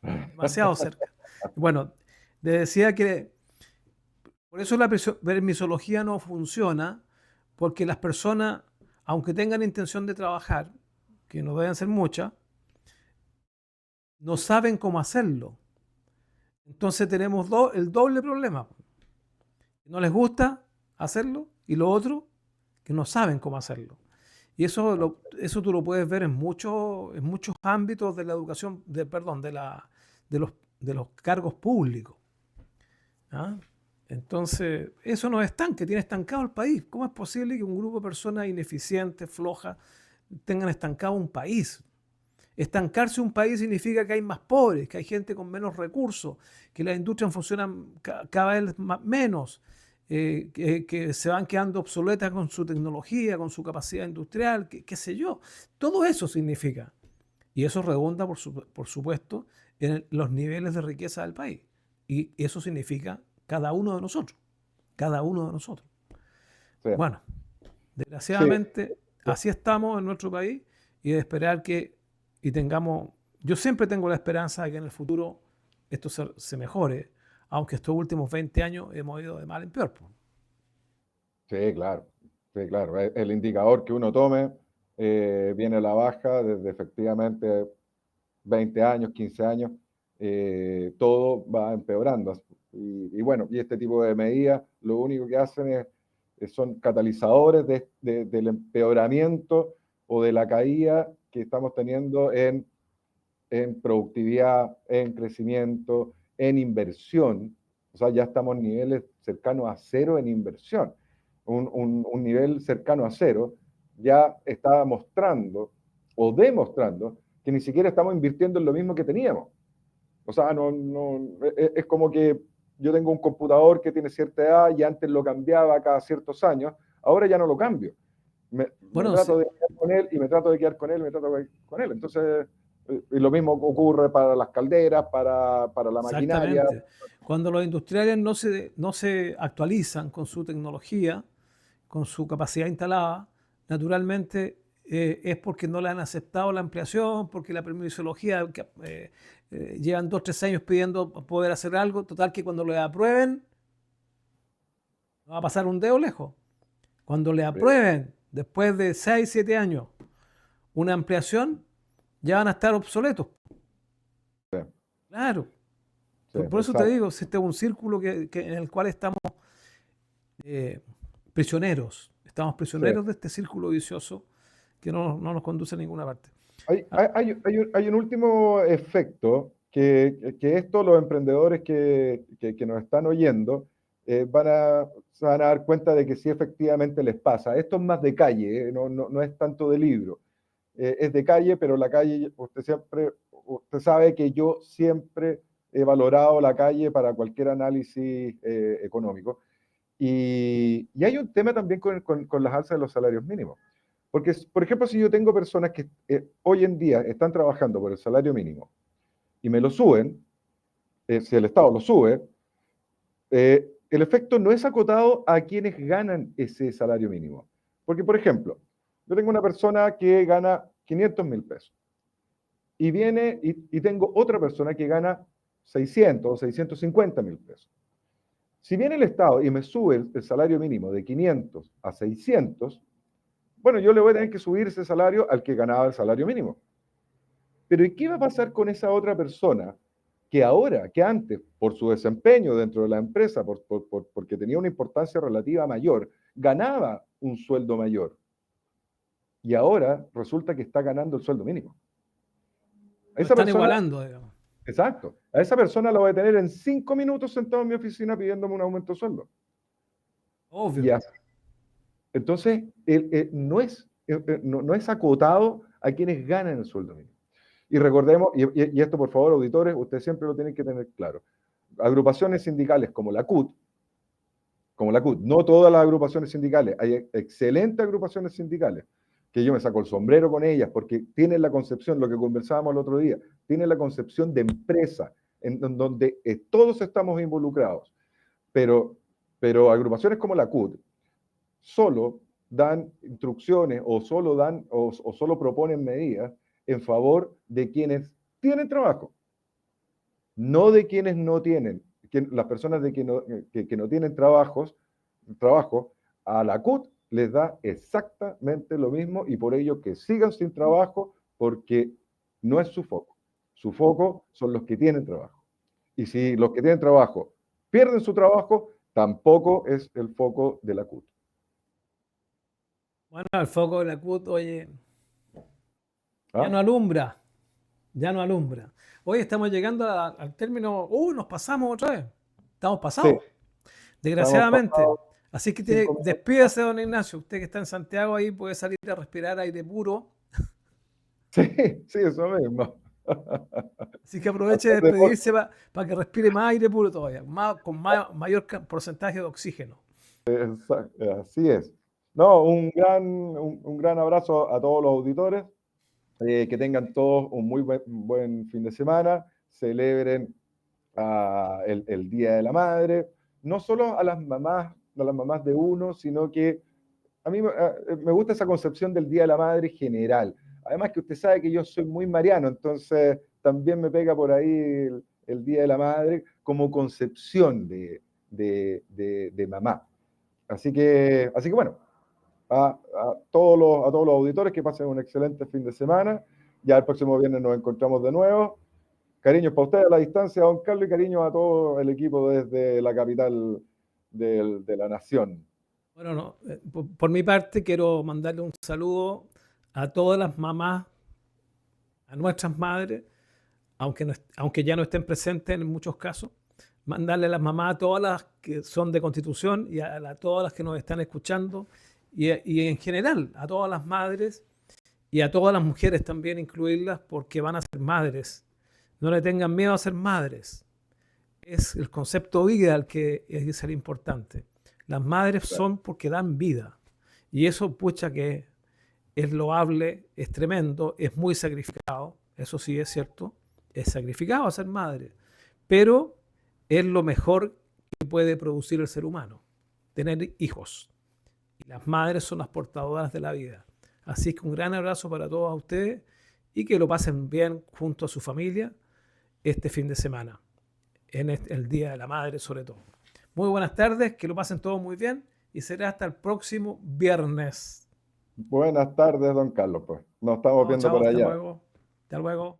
Demasiado cerca. Bueno, le decía que por eso la permisología no funciona, porque las personas, aunque tengan intención de trabajar, que no deben ser muchas, no saben cómo hacerlo. Entonces tenemos el doble problema. No les gusta hacerlo y lo otro, que no saben cómo hacerlo. Y eso tú lo puedes ver en muchos ámbitos de la educación, de los cargos públicos. ¿Ah? Entonces, eso nos estanca, tiene estancado el país. ¿Cómo es posible que un grupo de personas ineficientes, flojas, tengan estancado un país? Estancarse un país significa que hay más pobres, que hay gente con menos recursos, que las industrias funcionan cada vez menos, que se van quedando obsoletas con su tecnología, con su capacidad industrial, qué sé yo. Todo eso significa. Y eso redunda, por supuesto, en los niveles de riqueza del país. Y eso significa cada uno de nosotros. Cada uno de nosotros. Sí, Bueno, sí, desgraciadamente, así estamos en nuestro país y de esperar que y tengamos, yo siempre tengo la esperanza de que en el futuro esto se mejore, aunque estos últimos 20 años hemos ido de mal en peor, po. sí, claro. Sí, claro. El indicador que uno tome viene a la baja desde efectivamente 20 años, 15 años, todo va empeorando. Y bueno, y este tipo de medidas lo único que hacen son catalizadores del empeoramiento o de la caída que estamos teniendo en productividad, en crecimiento, en inversión. O sea, ya estamos en niveles cercanos a cero en inversión. Un nivel cercano a cero ya está mostrando o demostrando que ni siquiera estamos invirtiendo en lo mismo que teníamos. O sea, es como que yo tengo un computador que tiene cierta edad y antes lo cambiaba cada ciertos años, ahora ya no lo cambio. Me Bueno, sí, trato de quedar con él y me trato de quedar con él y me trato de quedar con él. Entonces, y lo mismo ocurre para las calderas, para la maquinaria. exactamente. Cuando los industriales no se actualizan con su tecnología, con su capacidad instalada, naturalmente es porque no le han aceptado la ampliación, porque la permisología, llevan 2 o 3 años pidiendo poder hacer algo, total que cuando le aprueben, no va a pasar un dedo lejos. Cuando le Sí, aprueben, después de 6 o 7 años, una ampliación, ya van a estar obsoletos. Claro. sí, Por eso te exacto. digo, si este es un círculo en el cual estamos eh, prisioneros. Estamos Sí. prisioneros de este círculo vicioso que no nos conduce a ninguna parte. Hay, Ah, hay, hay un último efecto que esto los emprendedores que nos están oyendo se van a dar cuenta de que sí efectivamente les pasa. Esto es más de calle, no es tanto de libro. Es de calle, pero la calle, usted sabe que yo siempre he valorado la calle para cualquier análisis económico. Y hay un tema también con las alzas de los salarios mínimos. Porque, por ejemplo, si yo tengo personas que hoy en día están trabajando por el salario mínimo y me lo suben, si el Estado lo sube, el efecto no es acotado a quienes ganan ese salario mínimo. Porque, por ejemplo, yo tengo una persona que gana 500.000 pesos y viene y tengo otra persona que gana 600 o 650.000 pesos. Si viene el Estado y me sube el salario mínimo de 500 a 600, bueno, yo le voy a tener que subir ese salario al que ganaba el salario mínimo. Pero ¿y qué va a pasar con esa otra persona que ahora, que antes, por su desempeño dentro de la empresa, porque tenía una importancia relativa mayor, ganaba un sueldo mayor? Y ahora resulta que está ganando el sueldo mínimo. A lo esa están persona, igualando, digamos. exacto, a esa persona la voy a tener en 5 minutos sentado en mi oficina pidiéndome un aumento de sueldo. Y Obvio. así. Entonces, no es acotado a quienes ganan el sueldo mínimo. Y recordemos, y esto por favor, auditores, ustedes siempre lo tienen que tener claro. Agrupaciones sindicales como la CUT, no todas las agrupaciones sindicales, hay excelentes agrupaciones sindicales, que yo me saco el sombrero con ellas, porque tienen la concepción, lo que conversábamos el otro día, tienen la concepción de empresa, en donde todos estamos involucrados. Pero agrupaciones como la CUT solo dan instrucciones o solo proponen medidas en favor de quienes tienen trabajo, no de quienes no tienen. Las personas que no tienen trabajo, a la CUT les da exactamente lo mismo y por ello que sigan sin trabajo porque no es su foco. Su foco son los que tienen trabajo. Y si los que tienen trabajo pierden su trabajo, tampoco es el foco de la CUT. Bueno, el foco de la CUT, oye, ya no ¿Ah? alumbra, ya no alumbra. Hoy estamos llegando al término, nos pasamos otra vez. Estamos Sí, pasados, estamos desgraciadamente. pasados Así que 5 minutos. despídase, don Ignacio. Usted que está en Santiago ahí puede salir a respirar aire puro. Sí, sí, eso mismo. Así que aproveche de Hacer deporte. despedirse para que respire más aire puro todavía, mayor porcentaje de oxígeno. Así es. No, un gran abrazo a todos los auditores. Que tengan todos un muy buen fin de semana. Celebren el Día de la Madre, no solo a las mamás de uno, sino que a mí me gusta esa concepción del Día de la Madre general. Además que usted sabe que yo soy muy mariano, entonces también me pega por ahí el Día de la Madre como concepción de mamá. Así que bueno, a todos los auditores que pasen un excelente fin de semana. Ya el próximo viernes nos encontramos de nuevo. Cariños para ustedes a la distancia, don Carlos, y cariños a todo el equipo desde la capital de la nación. Bueno, no, por mi parte quiero mandarle un saludo a todas las mamás, a nuestras madres, aunque ya no estén presentes en muchos casos. Mandarle a las mamás, a todas las que son de Constitución y a todas las que nos están escuchando y en general a todas las madres y a todas las mujeres también incluirlas porque van a ser madres. No le tengan miedo a ser madres. Es el concepto vida el que es el importante. Las madres son porque dan vida. Y eso, pucha, que es loable, es tremendo, es muy sacrificado. Eso sí es cierto. Es sacrificado a ser madre. Pero es lo mejor que puede producir el ser humano. Tener hijos. Y las madres son las portadoras de la vida. Así que un gran abrazo para todos ustedes y que lo pasen bien junto a su familia este fin de semana, en el Día de la Madre sobre todo. Muy buenas tardes, que lo pasen todos muy bien y será hasta el próximo viernes. Buenas tardes, don Carlos. Pues nos estamos Chao, viendo chao, por hasta allá. luego. Hasta luego.